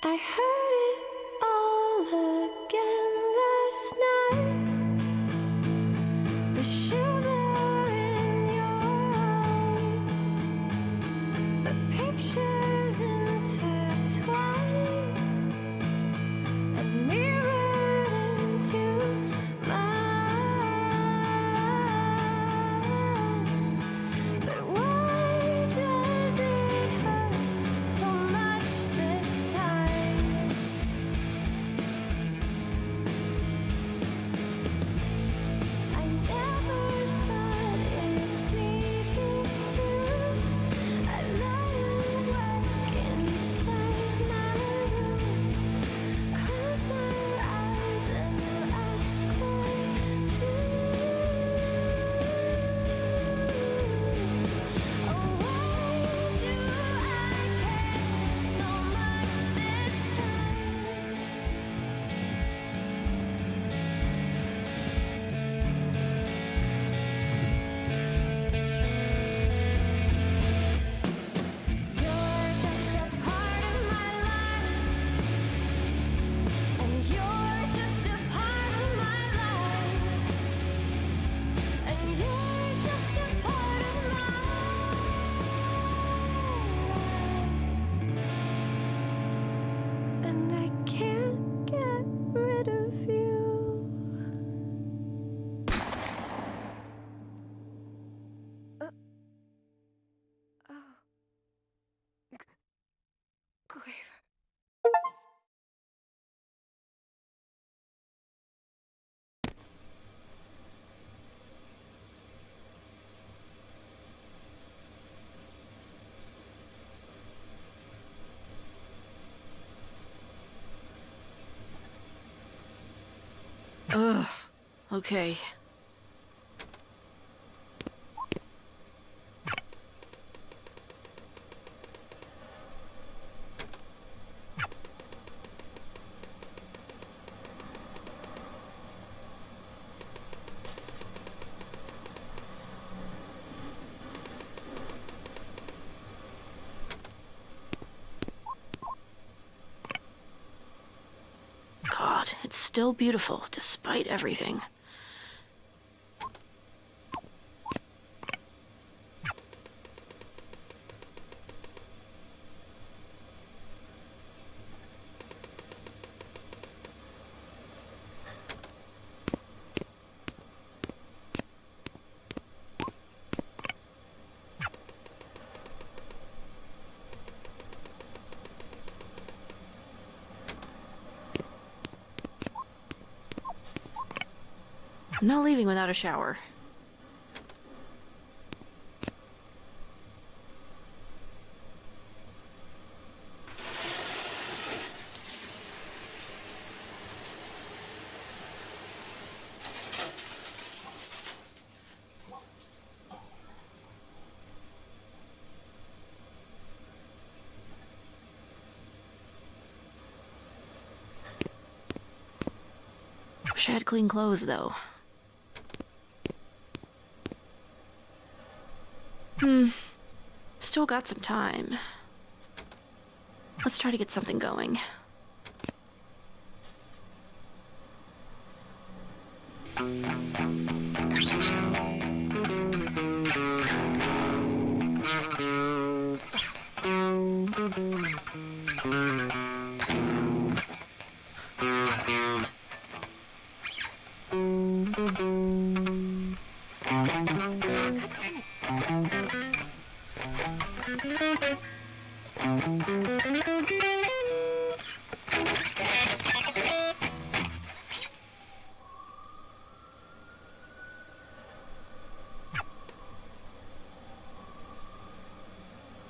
I heard it all again last night. The shimmer in your eyes, the pictures intertwined and mirrored into mine. But why does it hurt so much this time? I never thought it'd be this soon. I lie awake inside my room, close my eyes and ask why do. Oh, why do I care so much this time? You're just a part of my life, and you're just a part of my life, and you're just a part of my life, and I can't get rid of you. Quaver. Ugh. Okay. God, it's still beautiful despite everything. I'm not leaving without a shower. Wish I had clean clothes, though. Still got some time. Let's try to get something going.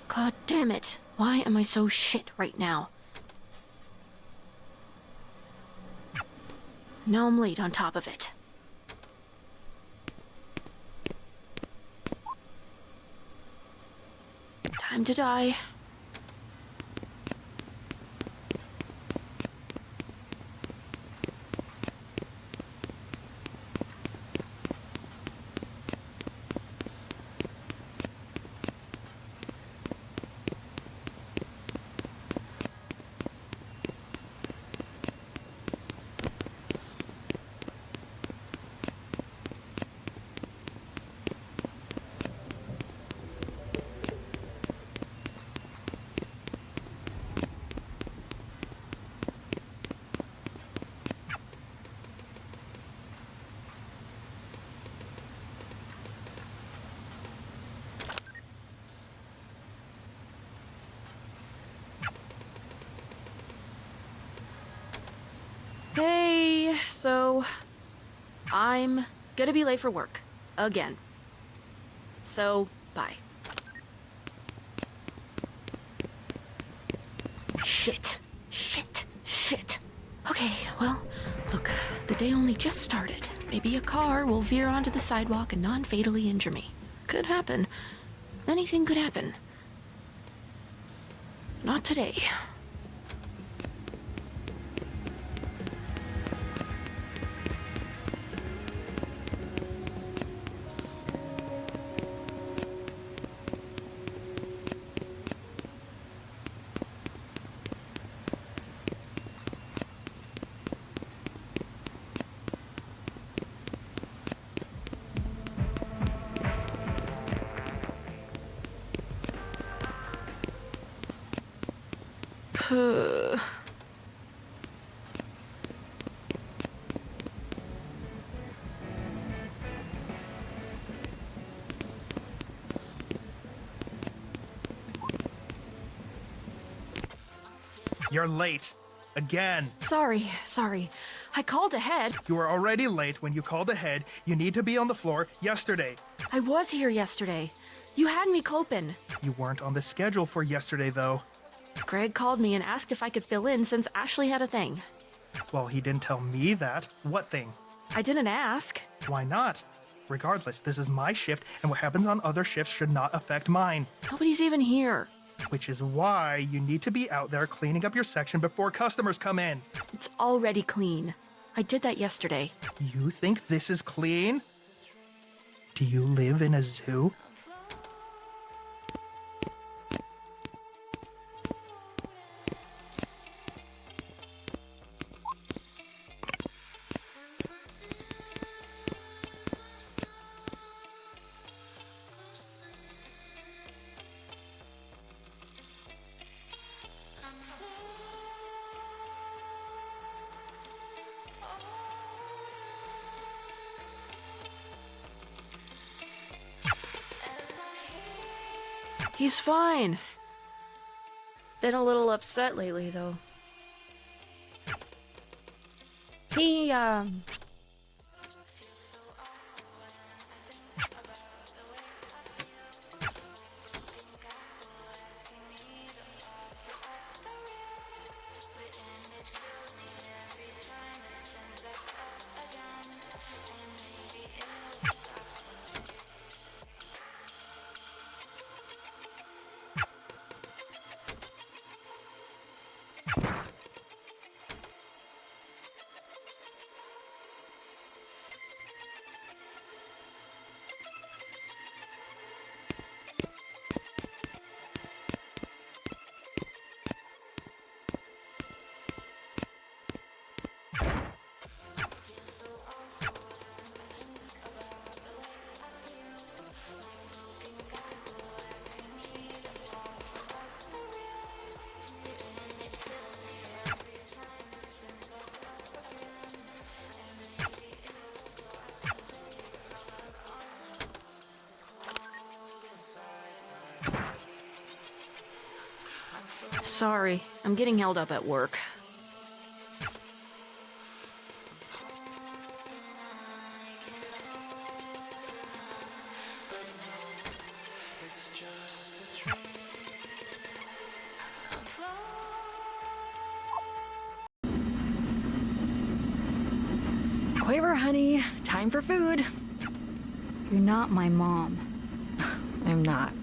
God damn it. Why am I so shit right now? Now I'm late on top of it. Time to die. Also, I'm gonna be late for work. Again. So, bye. Shit. Okay, well, look, the day only just started. Maybe a car will veer onto the sidewalk and non-fatally injure me. Could happen. Anything could happen. Not today. You're late. Again. Sorry. I called ahead. You were already late when you called ahead. You need to be on the floor yesterday. I was here yesterday. You had me coping. You weren't on the schedule for yesterday, though. Greg called me and asked if I could fill in since Ashley had a thing. Well, he didn't tell me that. What thing? I didn't ask. Why not? Regardless, this is my shift, and what happens on other shifts should not affect mine. Nobody's even here. Which is why you need to be out there cleaning up your section before customers come in. It's already clean. I did that yesterday. You think this is clean? Do you live in a zoo? He's fine. Been a little upset lately, though. He, sorry. I'm getting held up at work. Quaver, honey. Time for food. You're not my mom. I'm not.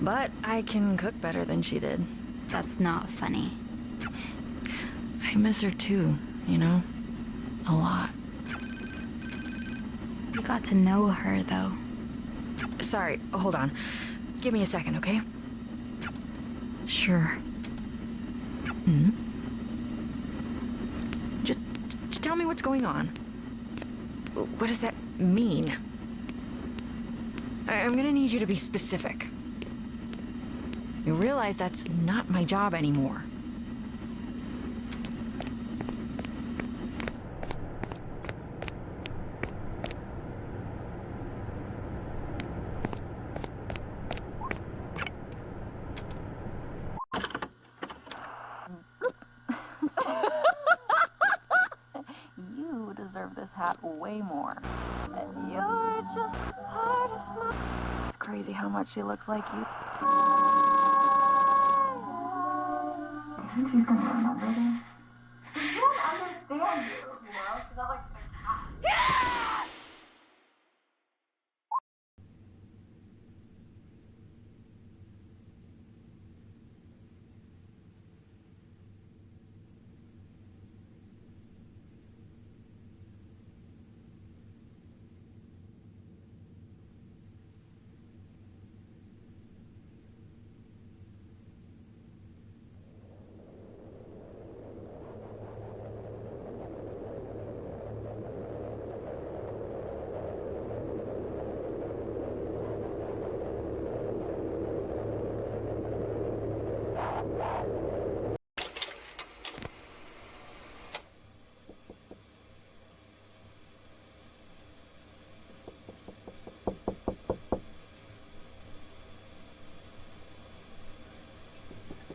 But I can cook better than she did. That's not funny. I miss her too, you know? A lot. You got to know her, though. Sorry, hold on. Give me a second, okay? Sure. Just tell me what's going on. What does that mean? I'm gonna need you to be specific. You realize that's not my job anymore. deserve this hat way more. And you're just part of my... It's crazy how much she looks like you. I think she's gonna remember this. She won't understand you know? She's not like the cat.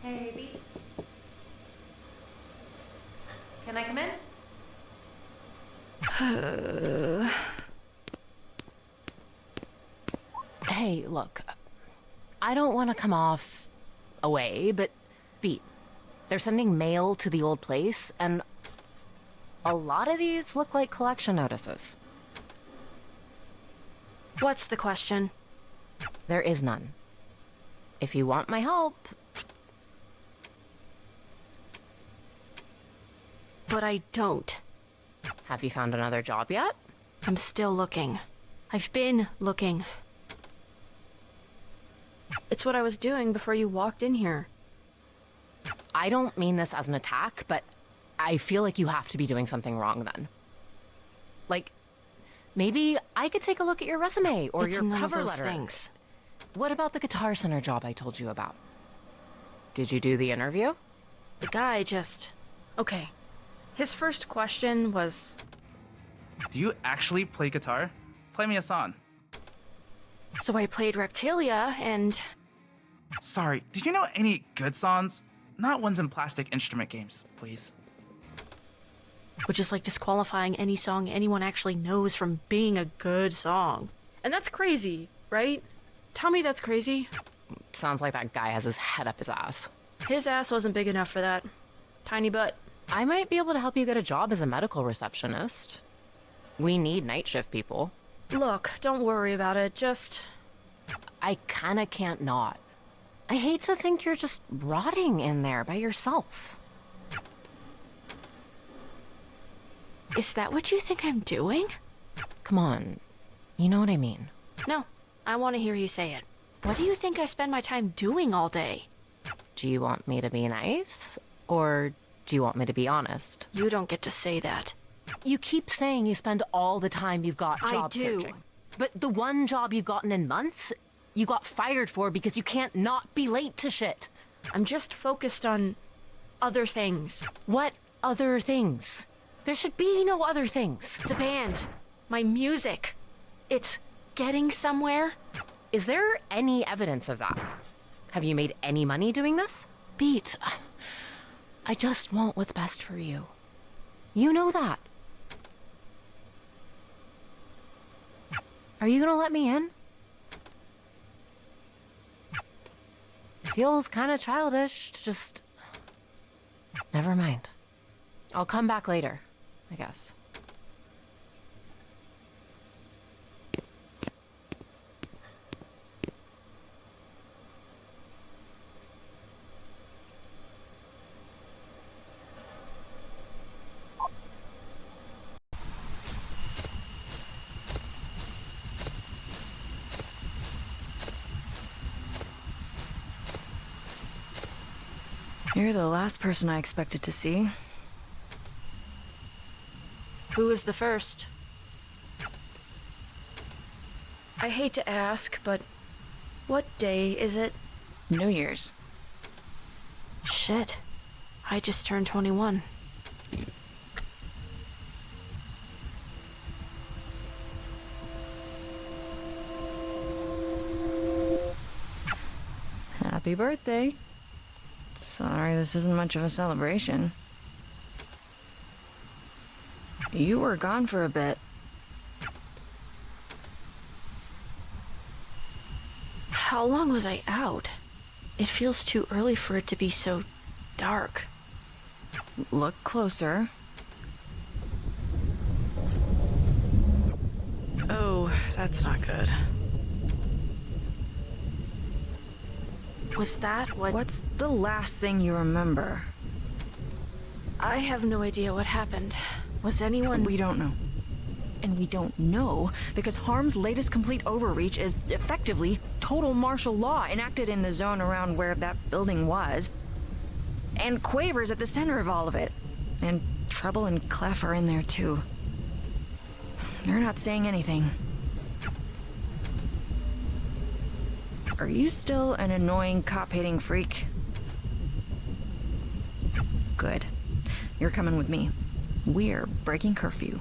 Hey, Beat. Can I come in? Hey, look. I don't want to come off away, but Beat, they're sending mail to the old place, and a lot of these look like collection notices. What's the question? There is none. If you want my help... But I don't. Have you found another job yet? I'm still looking. I've been looking. It's what I was doing before you walked in here. I don't mean this as an attack, but I feel like you have to be doing something wrong then. Like, maybe I could take a look at your resume or It's your none of cover those letter. things. What about the Guitar Center job I told you about? Did you do the interview? The guy just... Okay. His first question was... Do you actually play guitar? Play me a song. So I played Reptilia, and... Sorry, do you know any good songs? Not ones in plastic instrument games, please. Which is like disqualifying any song anyone actually knows from being a good song. And that's crazy, right? Tell me that's crazy. Sounds like that guy has his head up his ass. His ass wasn't big enough for that. Tiny butt. I might be able to help you get a job as a medical receptionist. We need night shift people. Look, don't worry about it, just... I kinda can't not. I hate to think you're just rotting in there by yourself. Is that what you think I'm doing? Come on, you know what I mean. No, I want to hear you say it. What do you think I spend my time doing all day? Do you want me to be nice? Or do you want me to be honest? You don't get to say that. You keep saying you spend all the time you've got I job do. searching. But the one job you've gotten in months, you got fired for because you can't not be late to shit. I'm just focused on other things. What other things? There should be no other things. The band. My music. It's getting somewhere. Is there any evidence of that? Have you made any money doing this? Beat, I just want what's best for you. You know that. Are you gonna let me in? Feels kind of childish to just... Never mind. I'll come back later, I guess. You're the last person I expected to see. Who was the first? I hate to ask, but what day is it? New Year's. Shit. I just turned 21. Happy birthday. Sorry, this isn't much of a celebration. You were gone for a bit. How long was I out? It feels too early for it to be so dark. Look closer. Oh, that's not good. Was that what... What's the last thing you remember? I have no idea what happened. Was anyone... We don't know. And we don't know because Harm's latest complete overreach is effectively total martial law enacted in the zone around where that building was. And Quaver's at the center of all of it. And Treble and Clef are in there too. They're not saying anything. Are you still an annoying cop-hating freak? Good. You're coming with me. We're breaking curfew.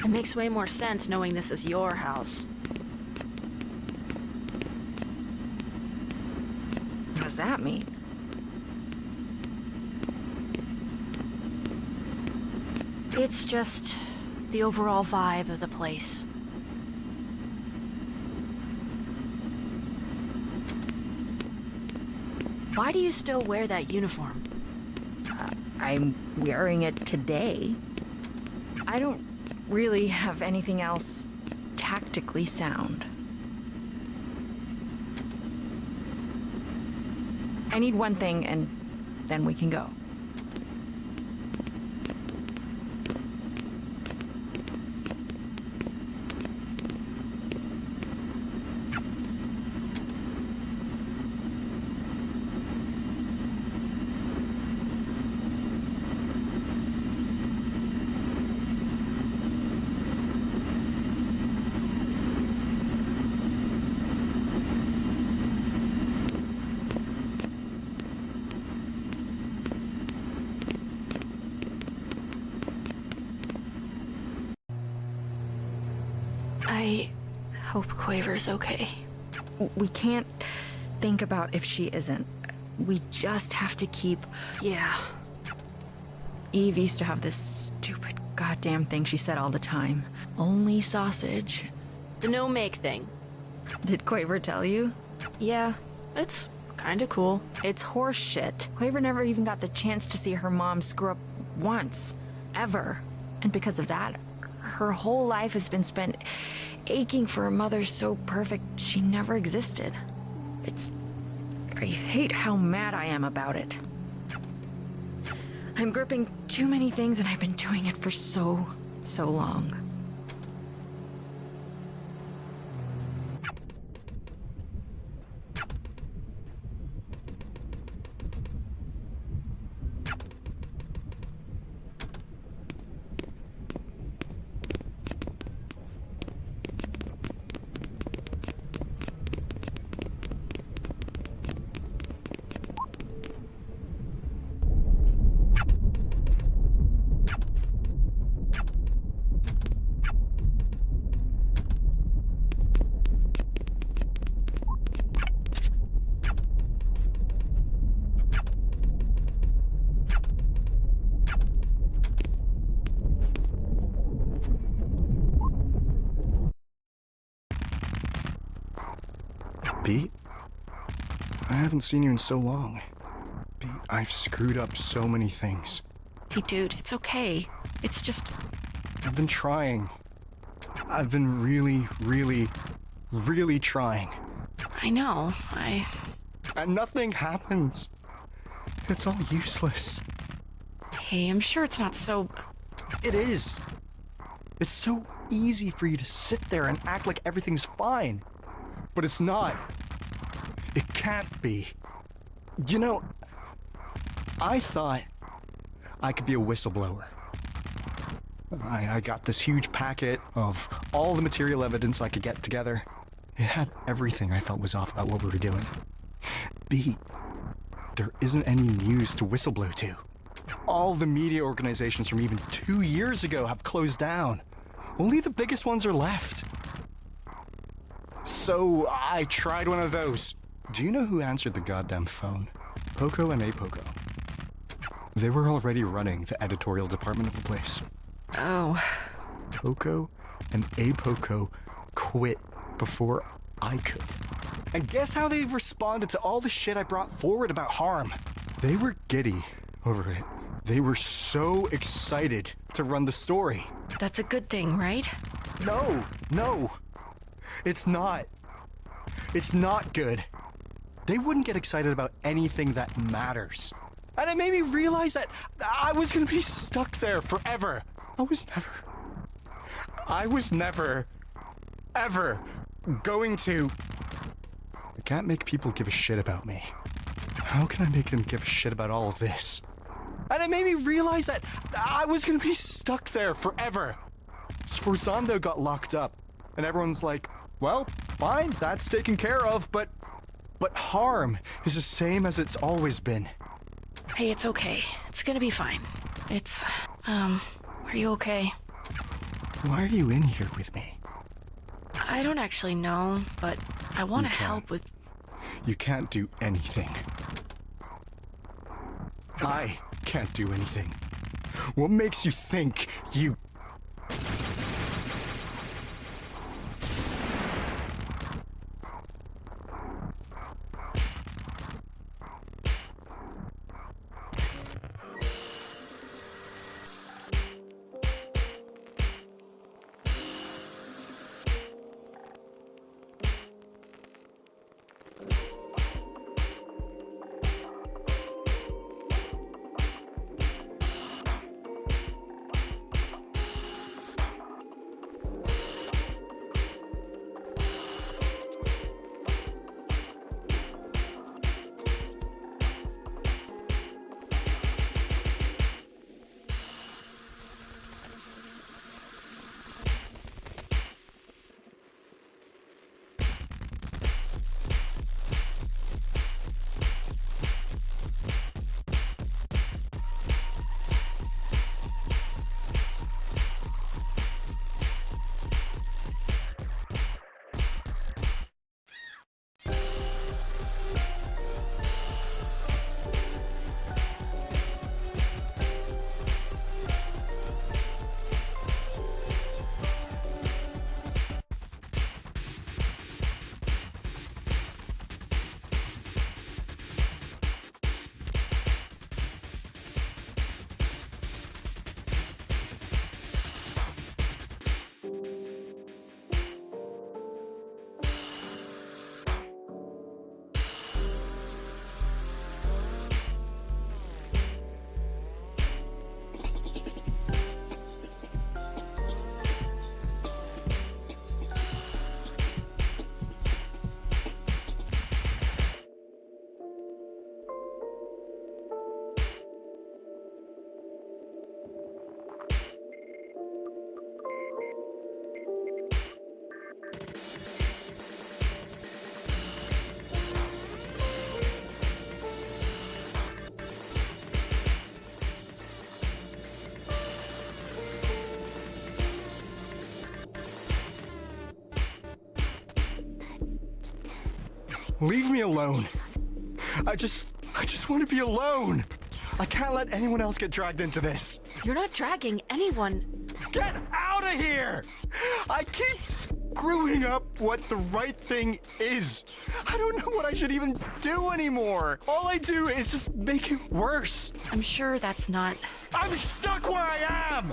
It makes way more sense knowing this is your house. What does that mean? It's just the overall vibe of the place. Why do you still wear that uniform? I'm wearing it today. I don't really have anything else tactically sound. I need one thing and then we can go. I hope Quaver's okay. We can't think about if she isn't. We just have to keep... Yeah. Eve used to have this stupid goddamn thing she said all the time. Only sausage. The no-make thing. Did Quaver tell you? Yeah, it's kinda cool. It's horse shit. Quaver never even got the chance to see her mom screw up once. Ever. And because of that, her whole life has been spent aching for a mother so perfect she never existed. I hate how mad I am about it. I'm gripping too many things and I've been doing it for so long. Pete? I haven't seen you in so long. Pete, I've screwed up so many things. Hey, dude, it's okay. It's just... I've been trying. I've been really, really, really trying. I know, And nothing happens. It's all useless. Hey, I'm sure it's not so... It is. It's so easy for you to sit there and act like everything's fine. But it's not. It can't be. You know, I thought I could be a whistleblower. I got this huge packet of all the material evidence I could get together. It had everything I felt was off about what we were doing. B, there isn't any news to whistleblow to. All the media organizations from even 2 years ago have closed down. Only the biggest ones are left. So I tried one of those. Do you know who answered the goddamn phone? Poco and Apoco. They were already running the editorial department of the place. Oh. Poco and Apoco quit before I could. And guess how they responded to all the shit I brought forward about harm? They were giddy over it. They were so excited to run the story. That's a good thing, right? No. It's not. It's not good. They wouldn't get excited about anything that matters. And it made me realize that I was gonna be stuck there forever. I was never, ever going to... I can't make people give a shit about me. How can I make them give a shit about all of this? And it made me realize that I was gonna be stuck there forever. Sforzando got locked up, and everyone's like, well, fine, that's taken care of, but harm is the same as it's always been. Hey, it's okay. It's gonna be fine. It's, are you okay? Why are you in here with me? I don't actually know, but I want to You can't. help with... You can't do anything. I can't do anything. What makes you think you... Leave me alone. I just want to be alone. I can't let anyone else get dragged into this. You're not dragging anyone. Get out of here! I keep screwing up what the right thing is. I don't know what I should even do anymore. All I do is just make it worse. I'm sure that's not. I'm stuck where I am.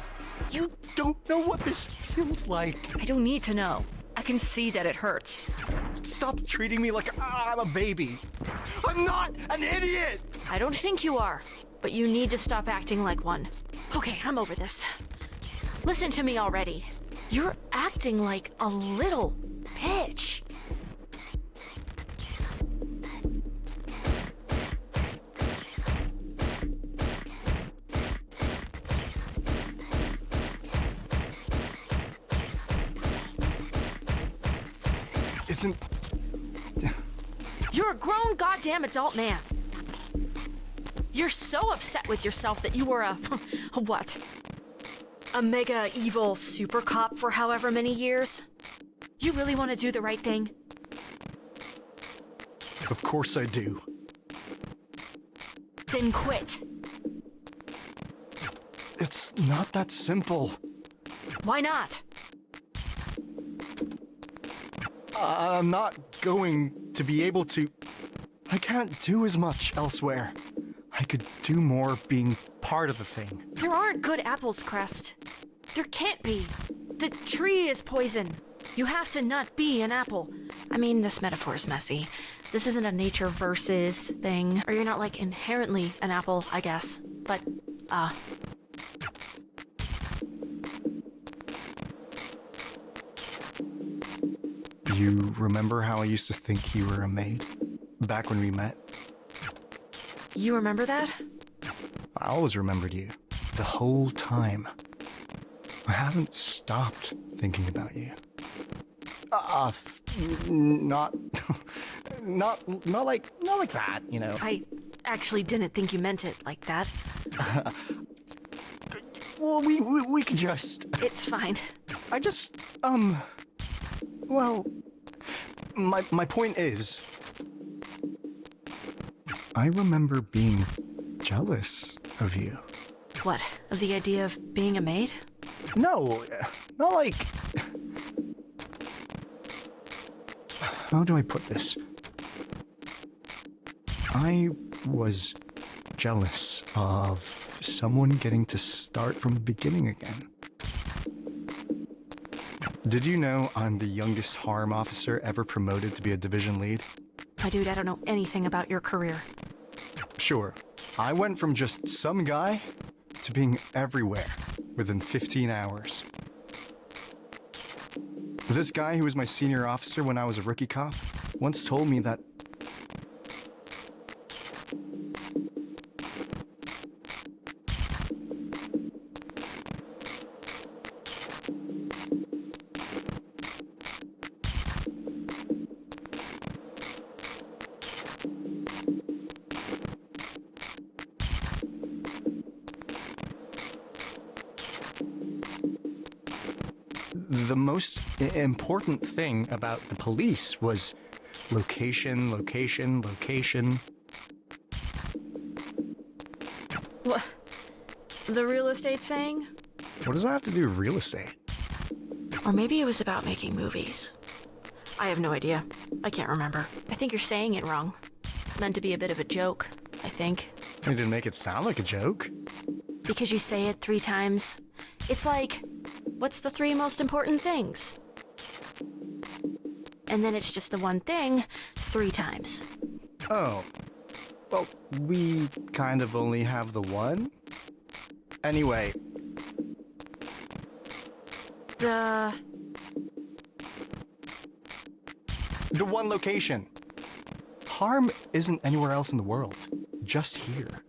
You don't know what this feels like. I don't need to know. I can see that it hurts. Stop treating me like I'm a baby. I'm not an idiot. I don't think you are, but you need to stop acting like one. Okay, I'm over this. Listen to me already. You're acting like a little bitch. Isn't... You're a grown goddamn adult man. You're so upset with yourself that you were a what? A mega evil super cop for however many years? You really want to do the right thing? Of course I do. Then quit. It's not that simple. Why not? I'm not going to be able to... I can't do as much elsewhere. I could do more being part of the thing. There aren't good apples, Crest. There can't be. The tree is poison. You have to not be an apple. I mean, this metaphor is messy. This isn't a nature versus thing. Or you're not, like, inherently an apple, I guess. But, You remember how I used to think you were a maid? Back when we met? you remember that? I always remembered you. The whole time. I haven't stopped thinking about you. Not... not like that, you know. I actually didn't think you meant it like that. Well, we could just... It's fine. I just, well, my point is, I remember being jealous of you. What, of the idea of being a maid? No, not like... How do I put this? I was jealous of someone getting to start from the beginning again. Did you know I'm the youngest harm officer ever promoted to be a division lead? My dude, I don't know anything about your career. Sure. I went from just some guy to being everywhere within 15 hours. This guy who was my senior officer when I was a rookie cop once told me that the most important thing about the police was location, location, location. What? The real estate saying? What does that have to do with real estate? Or maybe it was about making movies. I have no idea. I can't remember. I think you're saying it wrong. It's meant to be a bit of a joke, I think. You didn't make it sound like a joke. Because you say it 3 times. It's like, what's the 3 most important things? And then it's just the one thing 3 times. Oh. Well, we kind of only have the one. Anyway. The one location. Harm isn't anywhere else in the world. Just here.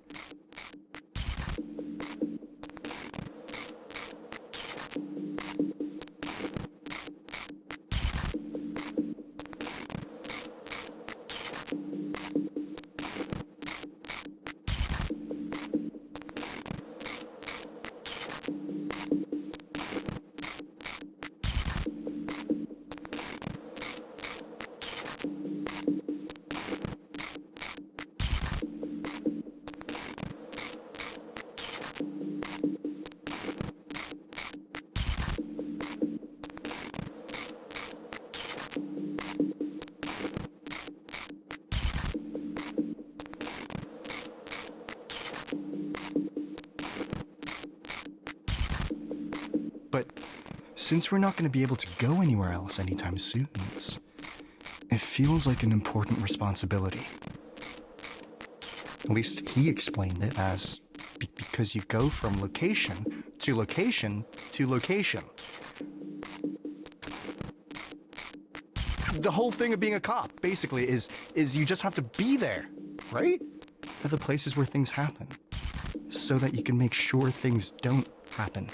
since we're not going to be able to go anywhere else anytime soon, it feels like an important responsibility. At least he explained it as because you go from location to location to location. The whole thing of being a cop, basically, is you just have to be there, right? At the places where things happen, so that you can make sure things don't happen.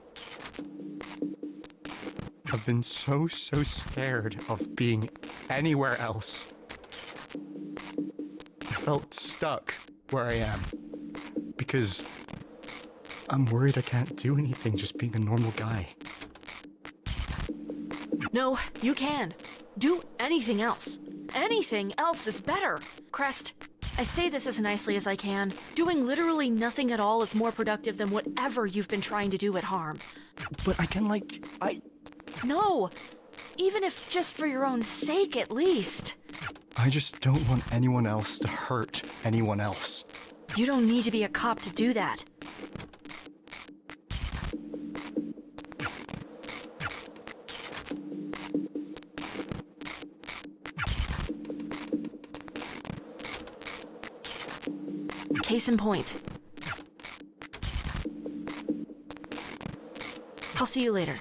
I've been so scared of being anywhere else. I felt stuck where I am, because I'm worried I can't do anything just being a normal guy. No, you can. Do anything else. Anything else is better. Crest, I say this as nicely as I can. Doing literally nothing at all is more productive than whatever you've been trying to do at Harm. But I can, No! Even if just for your own sake, at least. I just don't want anyone else to hurt anyone else. You don't need to be a cop to do that. Case in point. I'll see you later.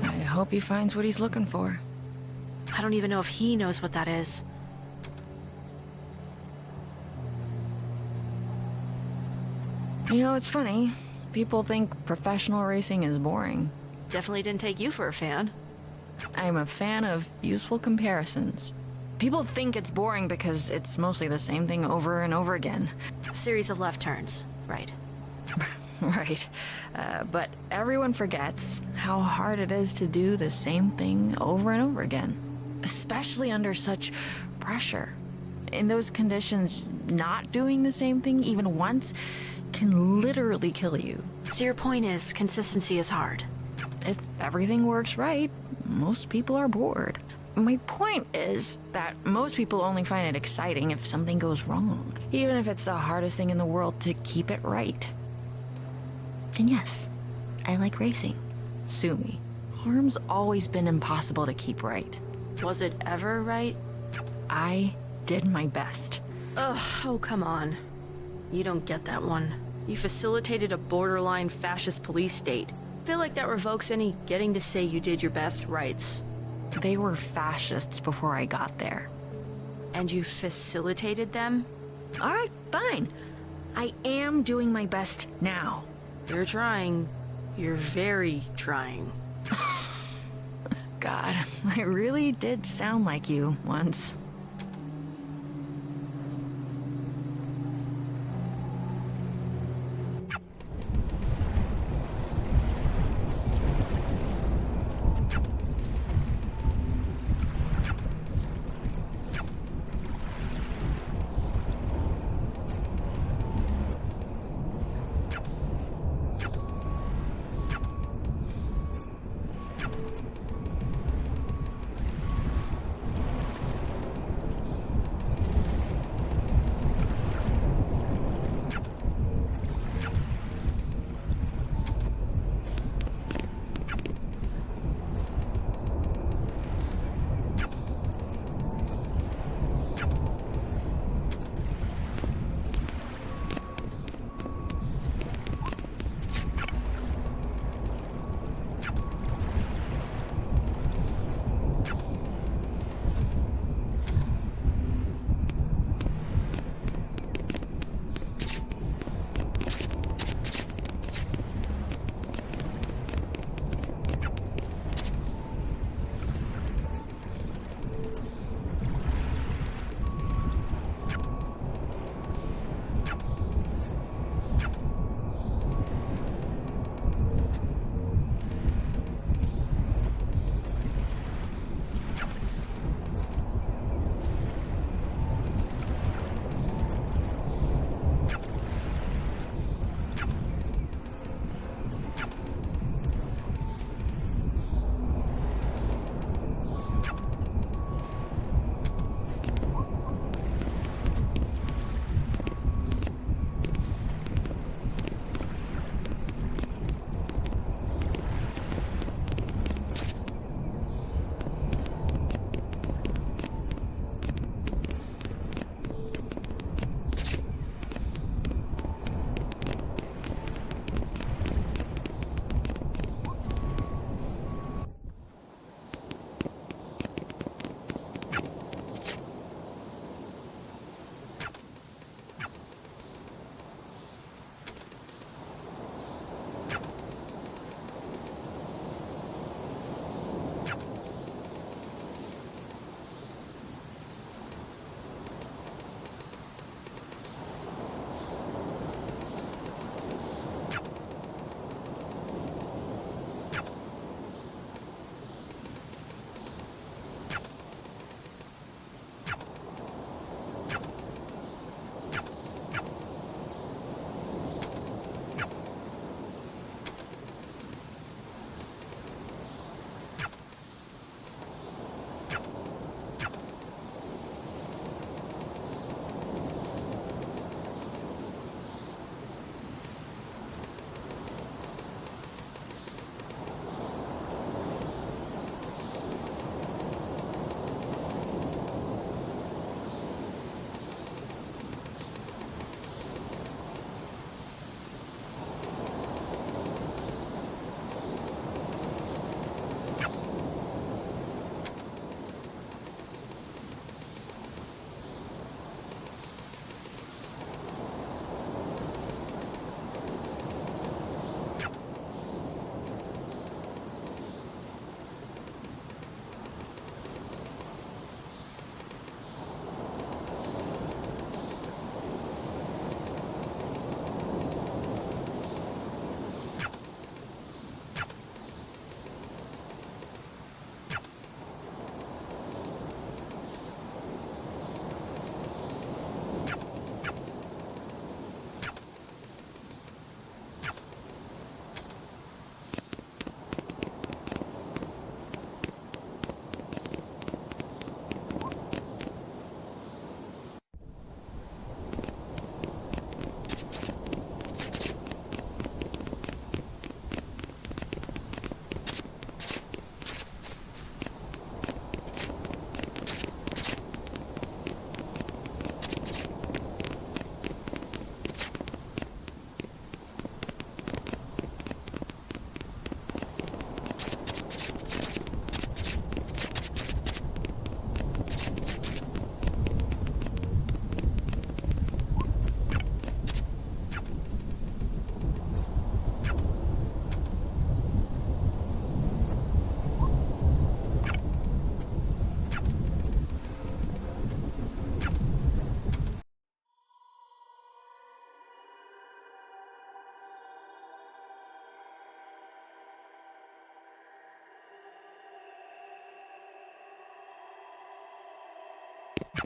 I hope he finds what he's looking for. I don't even know if he knows what that is. You know, it's funny. People think professional racing is boring. Definitely didn't take you for a fan. I'm a fan of useful comparisons. People think it's boring because it's mostly the same thing over and over again. A series of left turns. Right. Right. But everyone forgets how hard it is to do the same thing over and over again. Especially under such pressure. In those conditions, not doing the same thing even once can literally kill you. So your point is, consistency is hard. If everything works right, most people are bored. My point is that most people only find it exciting if something goes wrong, even if it's the hardest thing in the world to keep it right. And yes, I like racing. Sue me. Harm's always been impossible to keep right. Was it ever right? I did my best. Ugh, oh come on. You don't get that one. You facilitated a borderline fascist police state. Feel like that revokes any getting to say you did your best rights. They were fascists before I got there. And you facilitated them? All right, fine. I am doing my best now. You're trying. You're very trying. God, I really did sound like you once.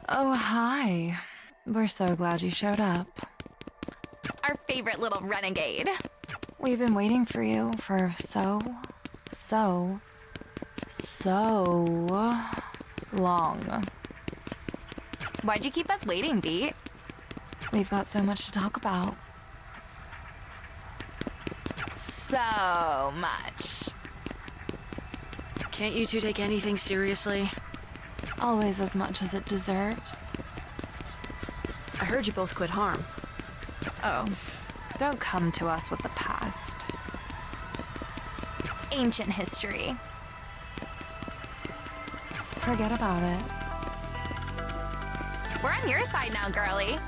Oh, hi. We're so glad you showed up. Our favorite little renegade. We've been waiting for you for so long. Why'd you keep us waiting, Beat? We've got so much to talk about. So much. Can't you two take anything seriously? Always as much as it deserves. I heard you both quit harm. Oh, don't come to us with the past. Ancient history. Forget about it. We're on your side now, girly.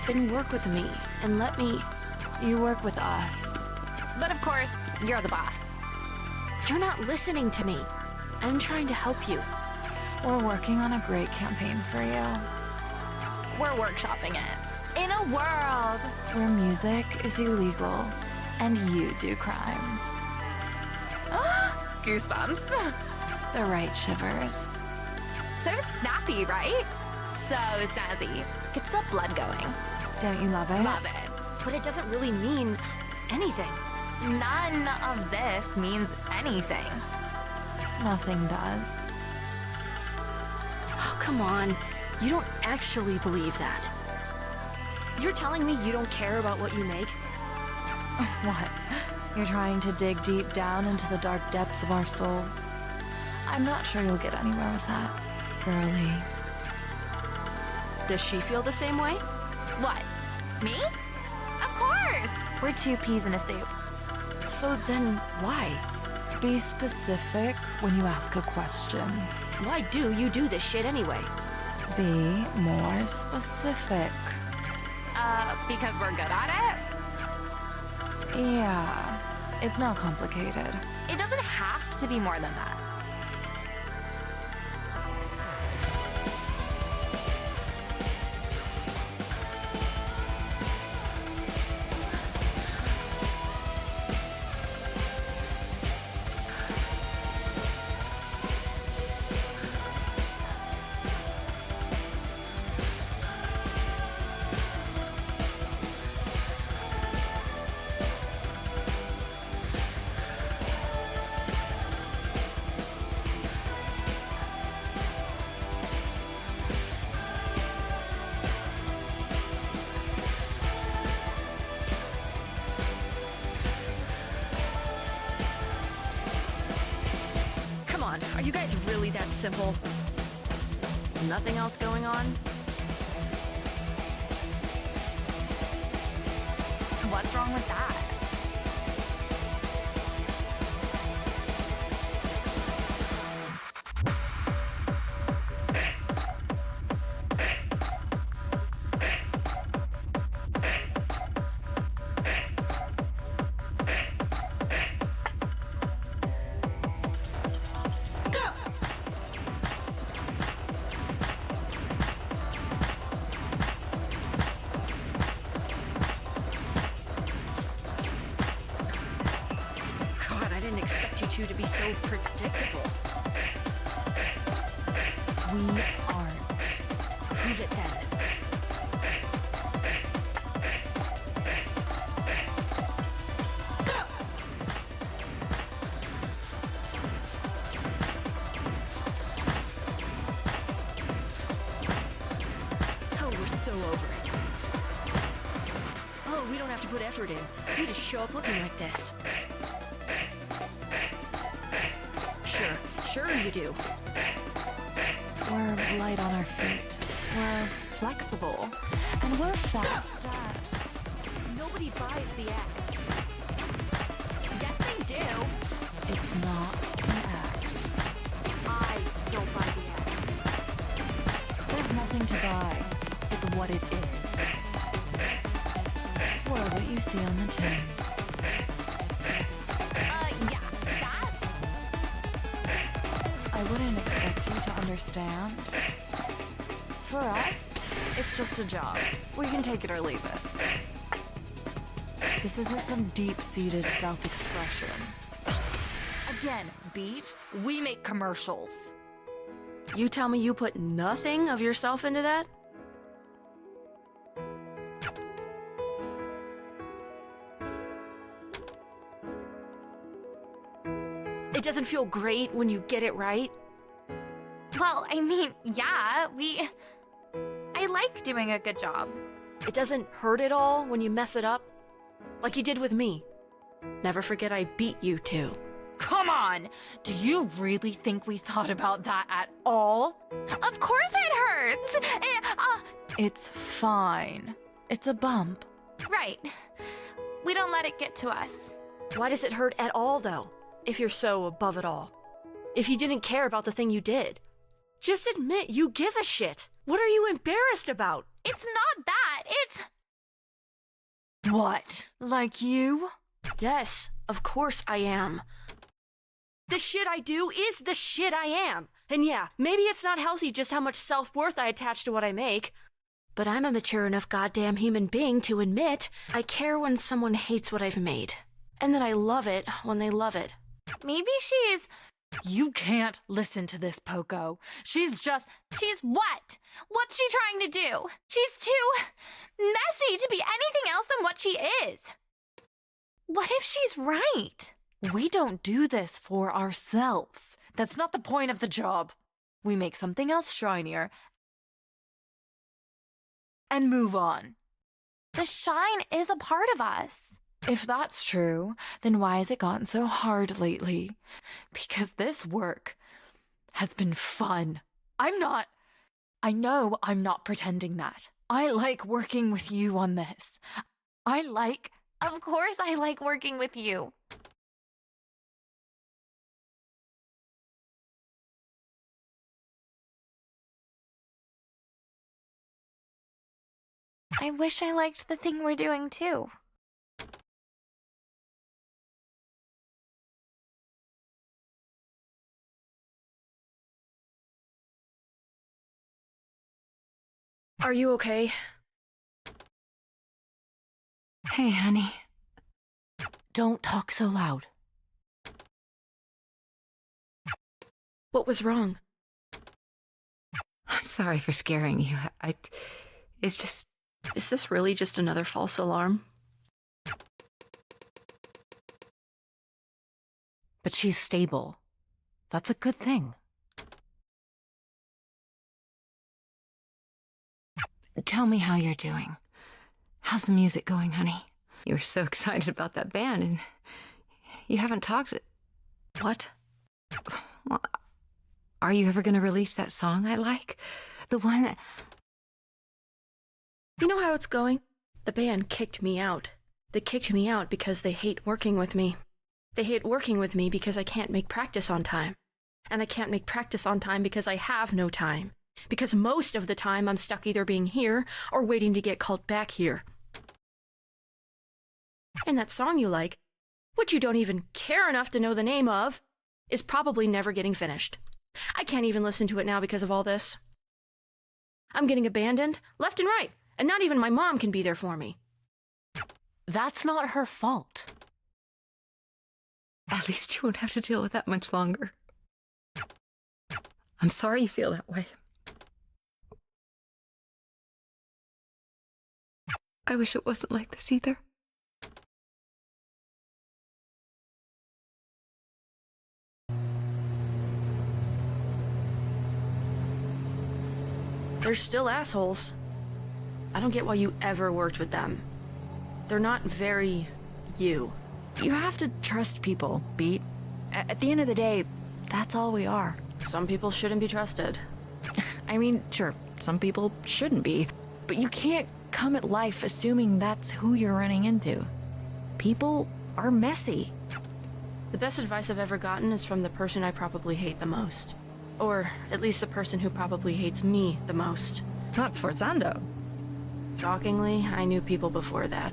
Then work with me and let me. You work with us. But of course, you're the boss. You're not listening to me. I'm trying to help you. We're working on a great campaign for you. We're workshopping it. In a world Where music is illegal and you do crimes. goosebumps. The right shivers. So snappy, right? So snazzy. Gets the blood going. Don't you love it? Love it. But it doesn't really mean anything. None of this means anything. Nothing does. Oh, come on. You don't actually believe that. You're telling me you don't care about what you make? What? You're trying to dig deep down into the dark depths of our soul? I'm not sure you'll get anywhere with that, girly. Does she feel the same way? What? Me? Of course. We're two peas in a soup. So then why? Be specific when you ask a question. Why do you do this shit anyway? Be more specific. Because we're good at it? Yeah, it's not complicated. It doesn't have to be more than that. Come on, are you guys really that simple? Nothing else going on? What's wrong with that? God, I didn't expect you two to be so predictable. We aren't. Prove it then. Oh, we're so over it. Oh, we don't have to put effort in. We just show up looking like this. Sure you do. We're light on our feet. We're flexible. And we're fast at... Nobody buys the act. Yes, they do. It's not an act. I don't buy the act. There's nothing to buy. It's what it is. Or what you see on the tin. Yeah, that's... I wouldn't expect you to understand. For us, it's just a job. We can take it or leave it. This isn't some deep-seated self-expression. Again, Beat, we make commercials. You tell me you put nothing of yourself into that? It doesn't feel great when you get it right? Well, I mean, yeah, I like doing a good job. It doesn't hurt at all when you mess it up? Like you did with me. Never forget I beat you too. Come on! Do you really think we thought about that at all? Of course it hurts! It's fine. It's a bump. Right. We don't let it get to us. Why does it hurt at all, though? If you're so above it all. If you didn't care about the thing you did. Just admit you give a shit. What are you embarrassed about? It's not that. It's... What? Like you? Yes, of course I am. The shit I do is the shit I am. And yeah, maybe it's not healthy just how much self-worth I attach to what I make. But I'm a mature enough goddamn human being to admit I care when someone hates what I've made. And that I love it when they love it. Maybe she's... You can't listen to this, Poco. She's what? What's she trying to do? She's too messy to be anything else than what she is. What if she's right? We don't do this for ourselves. That's not the point of the job. We make something else shinier and move on. The shine is a part of us. If that's true, then why has it gotten so hard lately? Because this work has been fun. I know I'm not pretending that. I like working with you on this. Of course I like working with you. I wish I liked the thing we're doing too. Are you okay? Hey, honey. Don't talk so loud. What was wrong? I'm sorry for scaring you. It's just... Is this really just another false alarm? But she's stable. That's a good thing. Tell me how you're doing. How's the music going, honey? You were so excited about that band, and you haven't talked... What? Well, are you ever going to release that song I like? The one that... You know how it's going? The band kicked me out. They kicked me out because they hate working with me. They hate working with me because I can't make practice on time. And I can't make practice on time because I have no time. Because most of the time I'm stuck either being here or waiting to get called back here. And that song you like, which you don't even care enough to know the name of, is probably never getting finished. I can't even listen to it now because of all this. I'm getting abandoned left and right, and not even my mom can be there for me. That's not her fault. At least you won't have to deal with that much longer. I'm sorry you feel that way. I wish it wasn't like this either. They're still assholes. I don't get why you ever worked with them. They're not very you. You have to trust people, Beat. At the end of the day, that's all we are. Some people shouldn't be trusted. I mean, sure, some people shouldn't be, but you can't come at life assuming that's who you're running into. People are messy. The best advice I've ever gotten is from the person I probably hate the most. Or at least the person who probably hates me the most. That's Forzando. Shockingly, I knew people before that.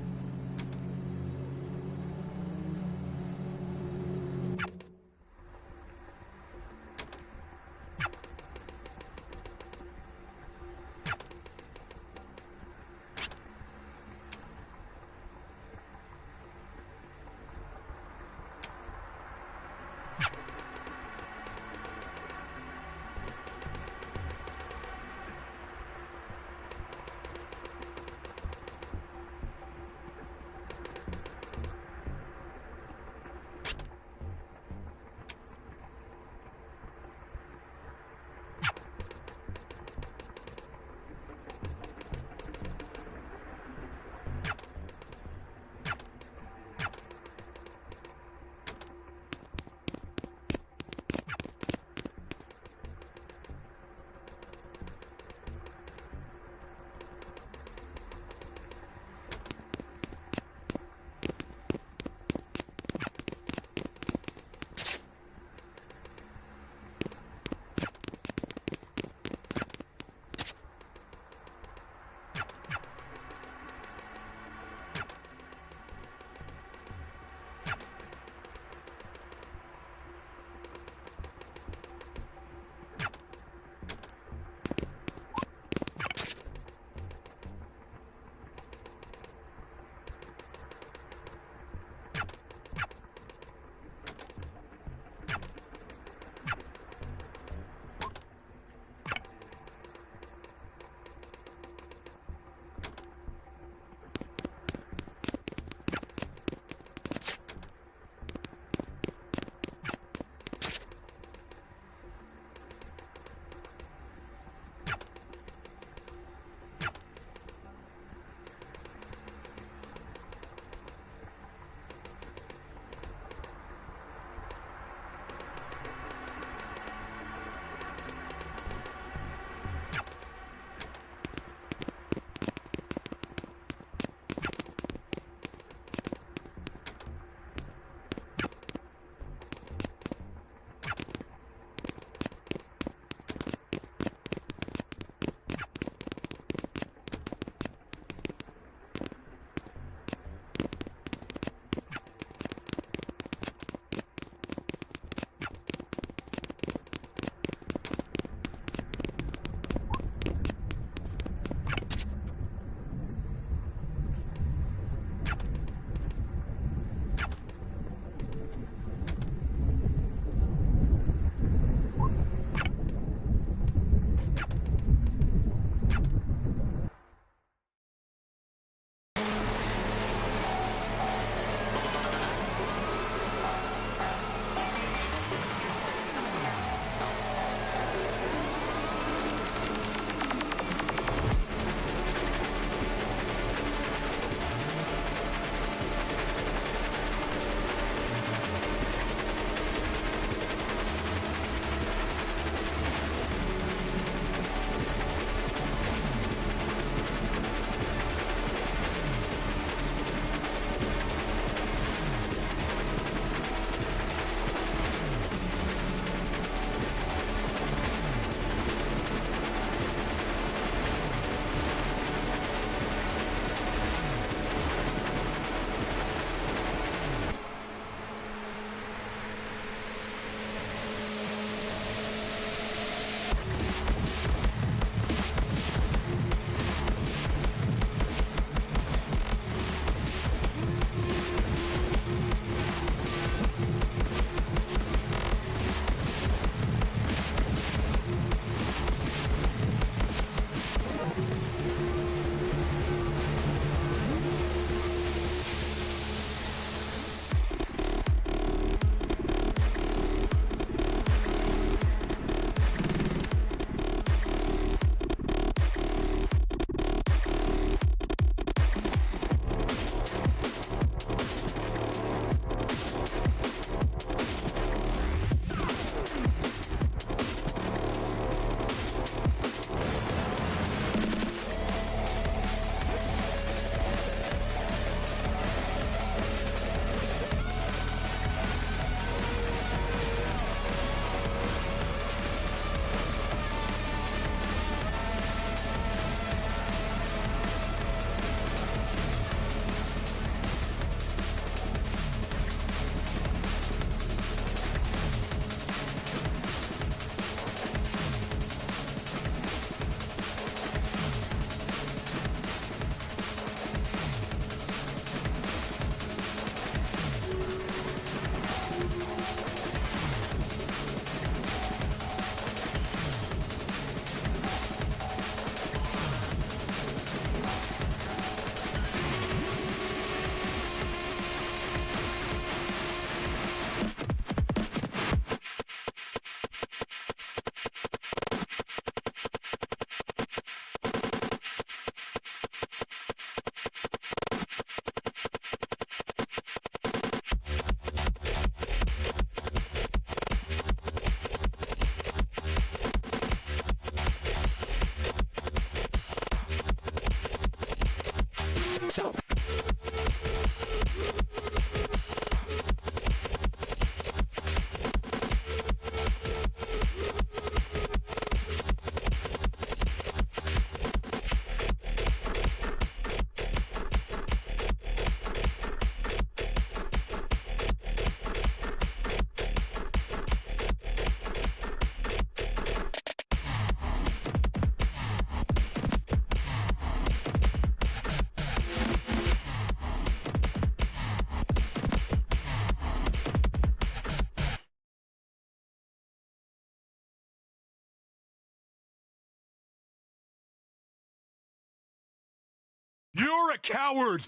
You're a coward!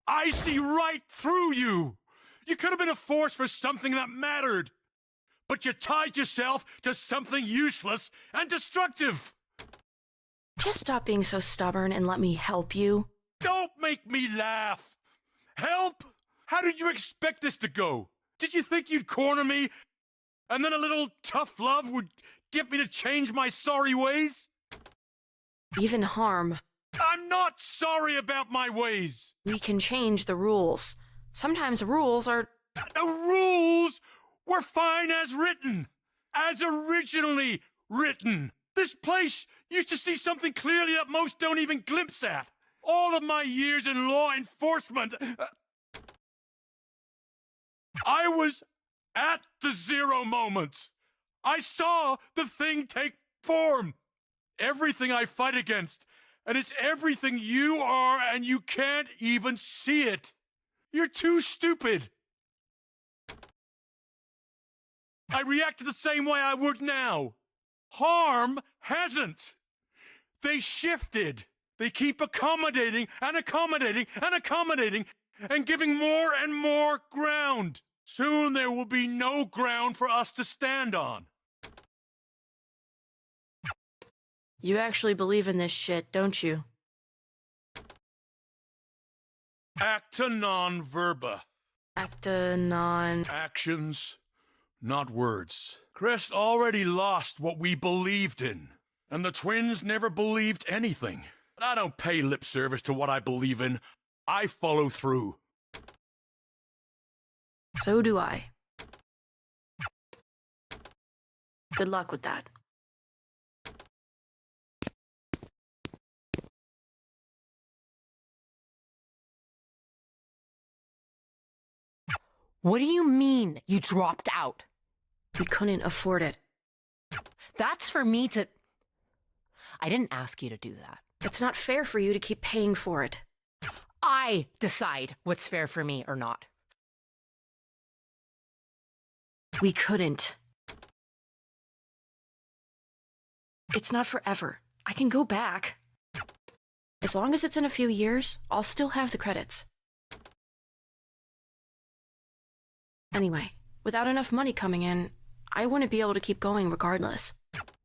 I see right through you! You could have been a force for something that mattered! But you tied yourself to something useless and destructive! Just stop being so stubborn and let me help you. Don't make me laugh! Help? How did you expect this to go? Did you think you'd corner me, and then a little tough love would get me to change my sorry ways? Even harm. I'm not sorry about my ways! We can change the rules. Sometimes rules are... The rules were fine as written! As originally written! This place used to see something clearly that most don't even glimpse at! All of my years in law enforcement... I was at the zero moment! I saw the thing take form! Everything I fight against, and it's everything you are, and you can't even see it! You're too stupid! I reacted the same way I would now. Harm hasn't. They shifted. They keep accommodating and accommodating and accommodating and giving more and more ground. Soon there will be no ground for us to stand on. You actually believe in this shit, don't you? Acta non verba. Acta non... Actions, not words. Crest already lost what we believed in, and the twins never believed anything. But I don't pay lip service to what I believe in. I follow through. So do I. Good luck with that. What do you mean you dropped out? We couldn't afford it. That's for me to... I didn't ask you to do that. It's not fair for you to keep paying for it. I decide what's fair for me or not. We couldn't. It's not forever. I can go back. As long as it's in a few years, I'll still have the credits. Anyway, without enough money coming in, I wouldn't be able to keep going regardless.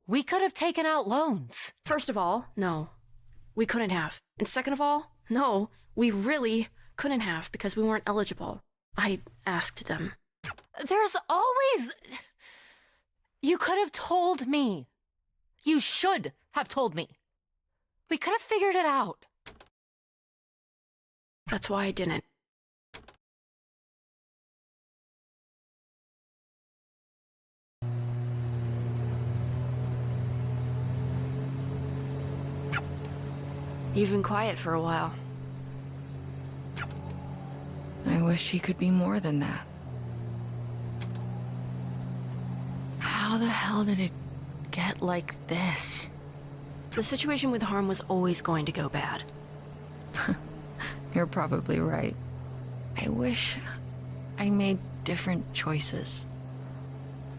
We could have taken out loans. First of all, no. We couldn't have. And second of all, no, we really couldn't have because we weren't eligible. I asked them. There's always... You could have told me. You should have told me. We could have figured it out. That's why I didn't. You've been quiet for a while. I wish he could be more than that. How the hell did it get like this? The situation with Harm was always going to go bad. You're probably right. I wish I made different choices.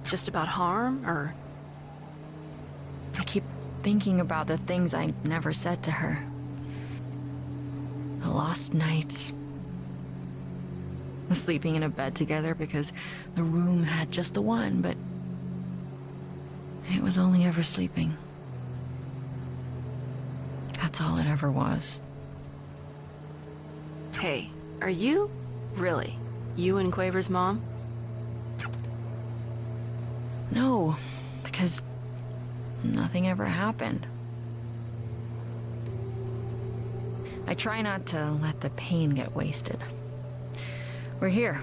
Just about Harm, or... I keep thinking about the things I never said to her. The lost nights. The sleeping in a bed together because the room had just the one, but it was only ever sleeping. That's all it ever was. Hey, are you? Really? You and Quaver's mom? No, because nothing ever happened. I try not to let the pain get wasted. We're here.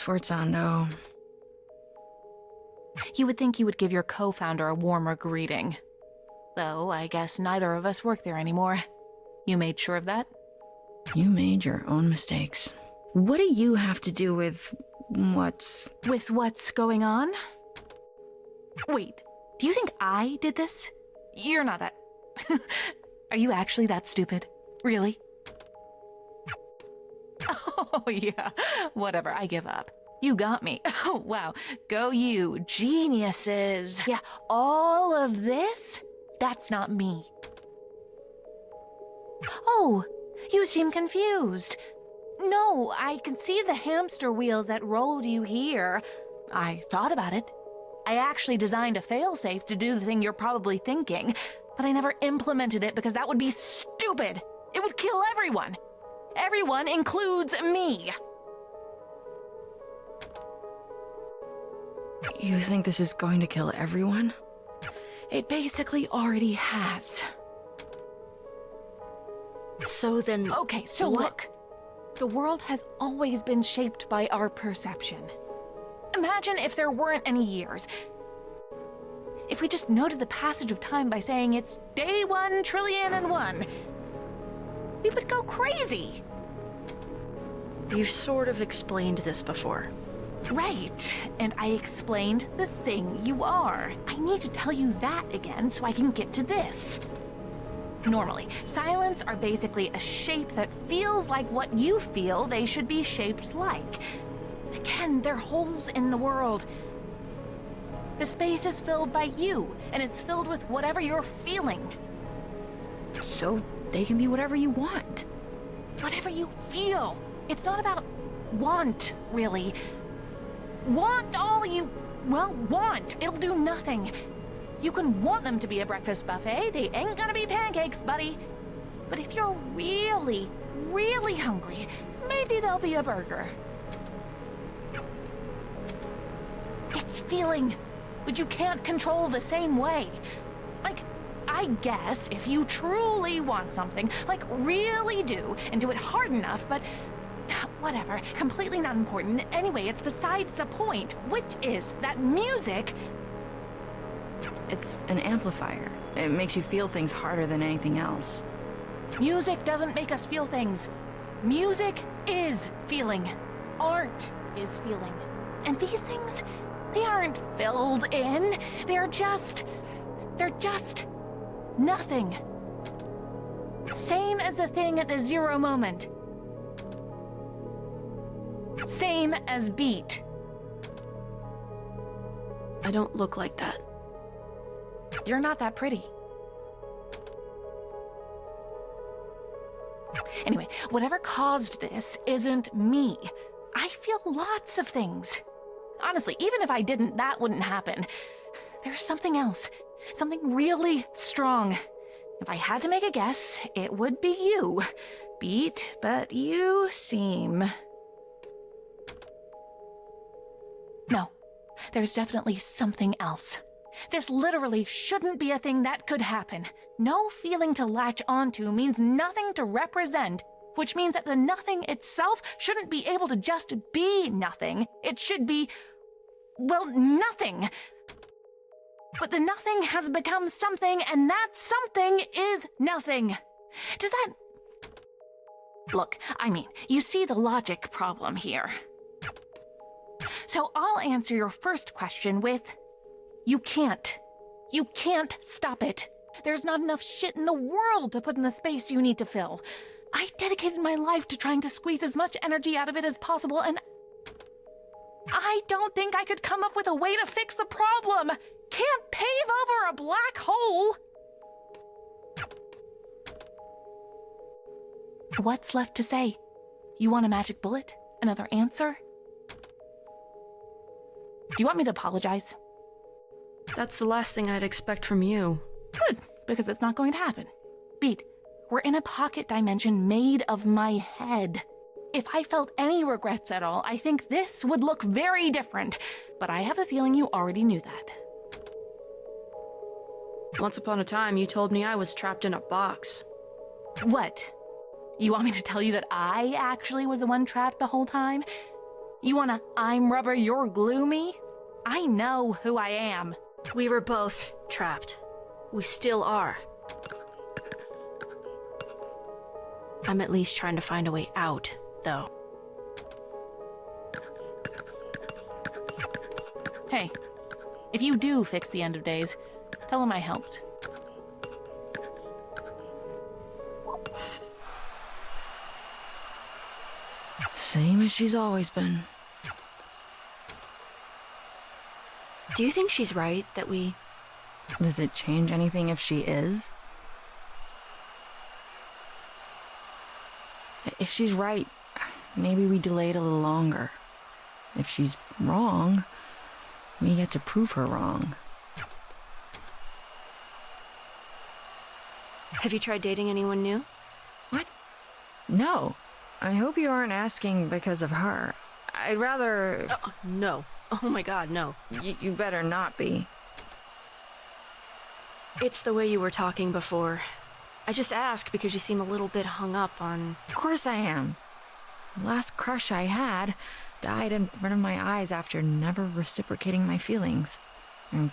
Sforzando. You would think you would give your co-founder a warmer greeting. Though, I guess neither of us work there anymore. You made sure of that? You made your own mistakes. What do you have to do with what's... With what's going on? Wait, do you think I did this? You're not that... Are you actually that stupid? Really? Oh, yeah. Whatever, I give up. You got me. Oh, wow. Go you. Geniuses. Yeah, all of this? That's not me. Oh, you seem confused. No, I can see the hamster wheels that rolled you here. I thought about it. I actually designed a failsafe to do the thing you're probably thinking, but I never implemented it because that would be stupid. It would kill everyone. Everyone includes me. You think this is going to kill everyone? It basically already has. So then... Okay, so what? look. The world has always been shaped by our perception. Imagine if there weren't any years. If we just noted the passage of time by saying it's day 1,000,000,001, we would go crazy. You sort of explained this before. Right, and I explained the thing you are. I need to tell you that again so I can get to this. Normally, silents are basically a shape that feels like what you feel they should be shaped like. Again, they're holes in the world. The space is filled by you, and it's filled with whatever you're feeling. So they can be whatever you want. Whatever you feel. It's not about want, really. Want all you, well, want. It'll do nothing. You can want them to be a breakfast buffet. They ain't gonna be pancakes, buddy. But if you're really, really hungry, maybe they'll be a burger. It's feeling, but you can't control the same way. Like, I guess if you truly want something, like really do, and do it hard enough, but whatever, completely not important. Anyway, it's besides the point, which is that music... It's an amplifier. It makes you feel things harder than anything else. Music doesn't make us feel things. Music is feeling. Art is feeling. And these things, they aren't filled in. They're just nothing. Same as a thing at the zero moment. Same as beat. I don't look like that. You're not that pretty. Anyway, whatever caused this isn't me. I feel lots of things. Honestly, even if I didn't, that wouldn't happen. There's something else. Something really strong. If I had to make a guess, it would be you. Beat, but you seem... No, there's definitely something else. This literally shouldn't be a thing that could happen. No feeling to latch onto means nothing to represent, which means that the nothing itself shouldn't be able to just be nothing. It should be, well, nothing. But the nothing has become something, and that something is nothing. Does that... Look, I mean, you see the logic problem here. So I'll answer your first question with... You can't. You can't stop it. There's not enough shit in the world to put in the space you need to fill. I dedicated my life to trying to squeeze as much energy out of it as possible, and I don't think I could come up with a way to fix the problem. Can't pave over a black hole. What's left to say? You want a magic bullet? Another answer? Do you want me to apologize? That's the last thing I'd expect from you. Good, because it's not going to happen. Beat, we're in a pocket dimension made of my head. If I felt any regrets at all, I think this would look very different. But I have a feeling you already knew that. Once upon a time, you told me I was trapped in a box. What? You want me to tell you that I actually was the one trapped the whole time? You wanna I'm rubber, you're gloomy? I know who I am. We were both trapped. We still are. I'm at least trying to find a way out, though. Hey, if you do fix the end of days, tell him I helped. Same as she's always been. Do you think she's right that we... Does it change anything if she is? If she's right, maybe we delay it a little longer. If she's wrong, we get to prove her wrong. Have you tried dating anyone new? What? No. I hope you aren't asking because of her. I'd rather... No. Oh my god, no. You better not be. It's the way you were talking before. I just ask because you seem a little bit hung up on... Of course I am. The last crush I had died in front of my eyes after never reciprocating my feelings. I'm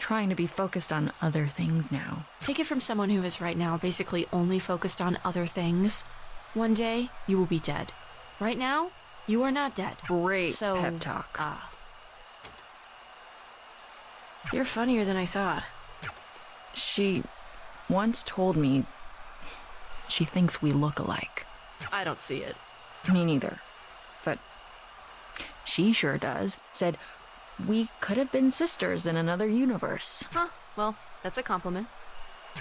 trying to be focused on other things now. Take it from someone who is right now basically only focused on other things. One day, you will be dead. Right now, you are not dead. Great So, pep talk. You're funnier than I thought. She once told me she thinks we look alike. I don't see it. Me neither. But she sure does. Said we could have been sisters in another universe. Huh. Well, that's a compliment.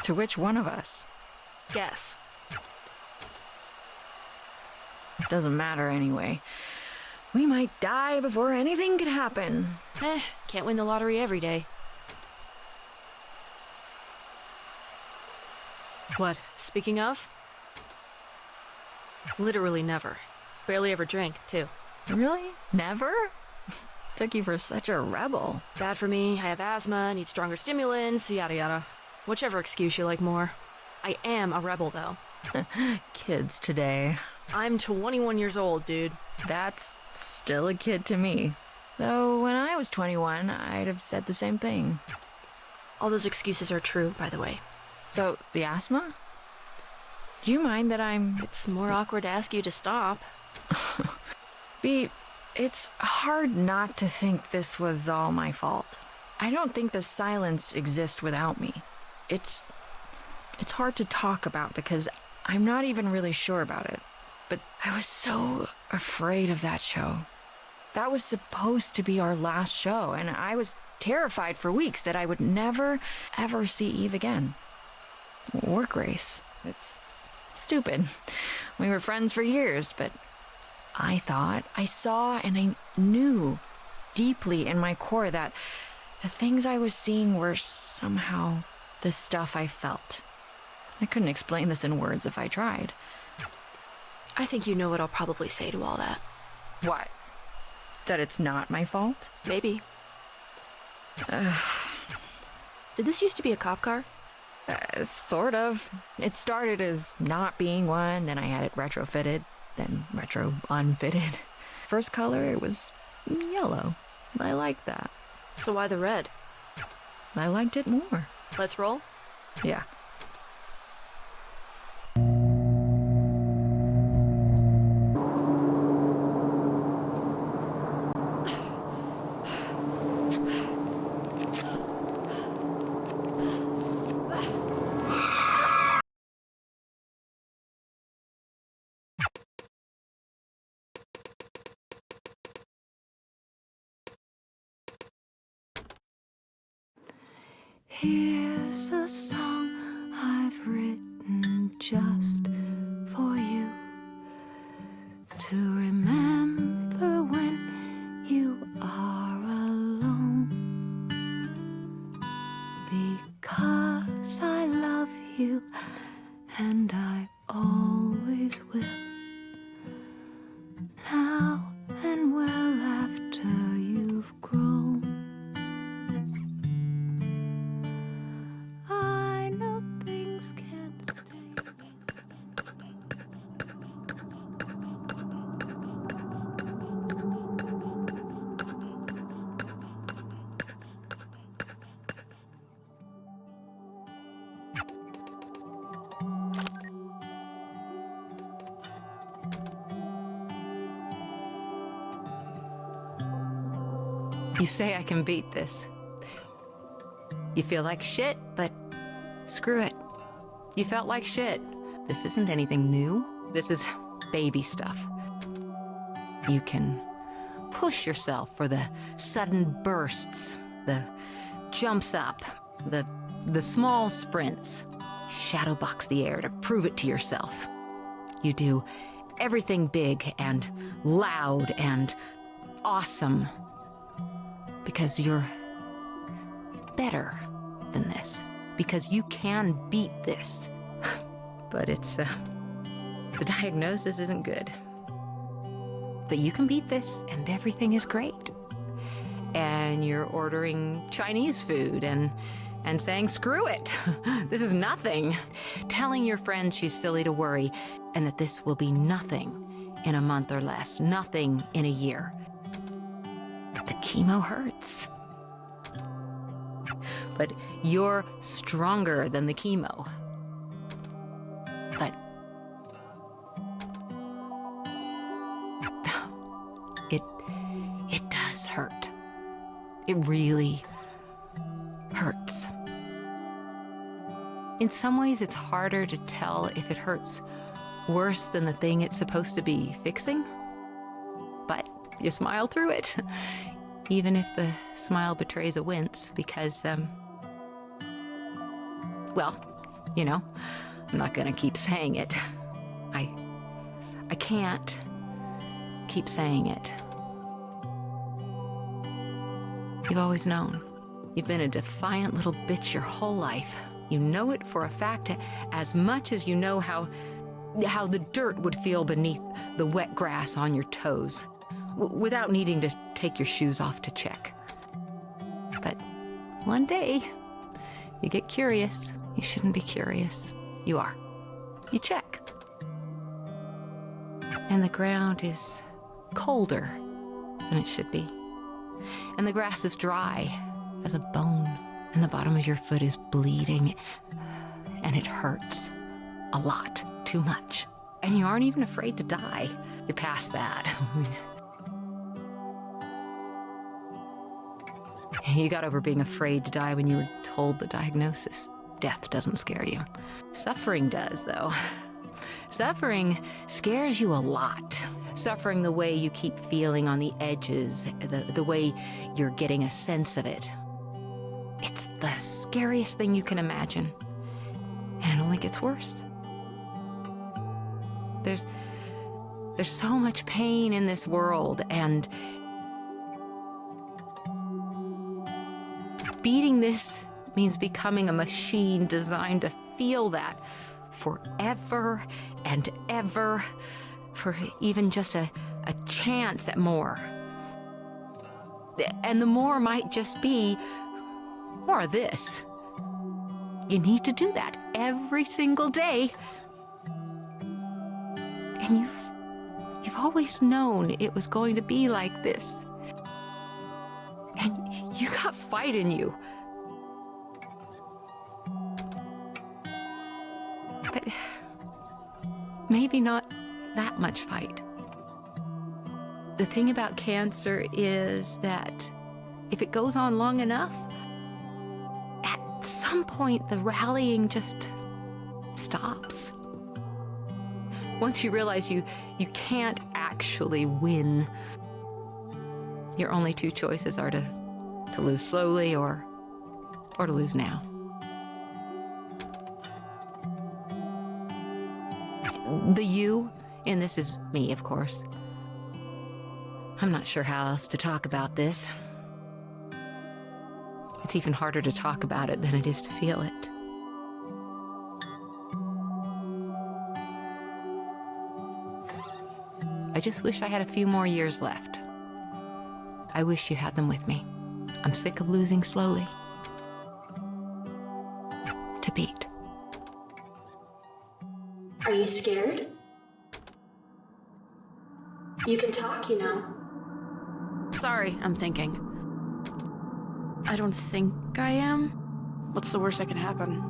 To which one of us? Guess. It doesn't matter anyway. We might die before anything could happen. Can't win the lottery every day. What? Speaking of? Literally never. Barely ever drink, too. Really? Never? Took you for such a rebel. Bad for me, I have asthma, need stronger stimulants, yada yada. Whichever excuse you like more. I am a rebel, though. Kids today. I'm 21 years old, dude. That's still a kid to me. Though when I was 21, I'd have said the same thing. All those excuses are true, by the way. So, the asthma? Do you mind that I'm... It's more awkward to ask you to stop. B, it's hard not to think this was all my fault. I don't think the silence exists without me. It's hard to talk about because I'm not even really sure about it. But I was so afraid of that show. That was supposed to be our last show, and I was terrified for weeks that I would never, ever see Eve again. Or Grace. It's stupid. We were friends for years, but I thought, I saw, and I knew deeply in my core that the things I was seeing were somehow the stuff I felt. I couldn't explain this in words if I tried. I think you know what I'll probably say to all that. What? That it's not my fault? Maybe. Did this used to be a cop car? Sort of. It started as not being one, then I had it retrofitted, then retro unfitted. First color, it was yellow. I liked that. So why the red? I liked it more. Let's roll? Yeah. Here's a song I've written just for you to remember when you are alone. Because I love you and I always will. Now and well after you've grown. I know things can't stay. You say I can beat this. You feel like shit, but screw it. You felt like shit. This isn't anything new. This is baby stuff. You can push yourself for the sudden bursts, the jumps up, the small sprints. Shadowbox the air to prove it to yourself. You do everything big and loud and awesome because you're better than this. Because you can beat this. But it's, the diagnosis isn't good. But you can beat this and everything is great. And you're ordering Chinese food and saying, screw it, this is nothing. Telling your friends she's silly to worry and that this will be nothing in a month or less, nothing in a year. But the chemo hurts. But you're stronger than the chemo. But it does hurt. It really hurts. In some ways, it's harder to tell if it hurts worse than the thing it's supposed to be fixing. But you smile through it, even if the smile betrays a wince, because, well, you know, I'm not gonna keep saying it. I can't keep saying it. You've always known. You've been a defiant little bitch your whole life. You know it for a fact as much as you know how the dirt would feel beneath the wet grass on your toes, without needing to take your shoes off to check. But one day, you get curious. You shouldn't be curious. You are. You check. And the ground is colder than it should be. And the grass is dry as a bone, and the bottom of your foot is bleeding, and it hurts a lot, too much. And you aren't even afraid to die. You're past that. You got over being afraid to die when you were told the diagnosis. Death doesn't scare you. Suffering does, though. Suffering scares you a lot. Suffering the way you keep feeling on the edges, the way you're getting a sense of it. It's the scariest thing you can imagine. And it only gets worse. There's so much pain in this world, and beating this means becoming a machine designed to feel that forever and ever, for even just a chance at more. And the more might just be more of this. You need to do that every single day. And you've always known it was going to be like this. And you got fight in you. But maybe not that much fight. The thing about cancer is that if it goes on long enough, at some point the rallying just stops. Once you realize you can't actually win, your only two choices are to lose slowly or to lose now. The you in this is me, of course. I'm not sure how else to talk about this. It's even harder to talk about it than it is to feel it. I just wish I had a few more years left. I wish you had them with me. I'm sick of losing slowly. To beat. Are you scared? You can talk, you know. Sorry, I'm thinking. I don't think I am. What's the worst that can happen?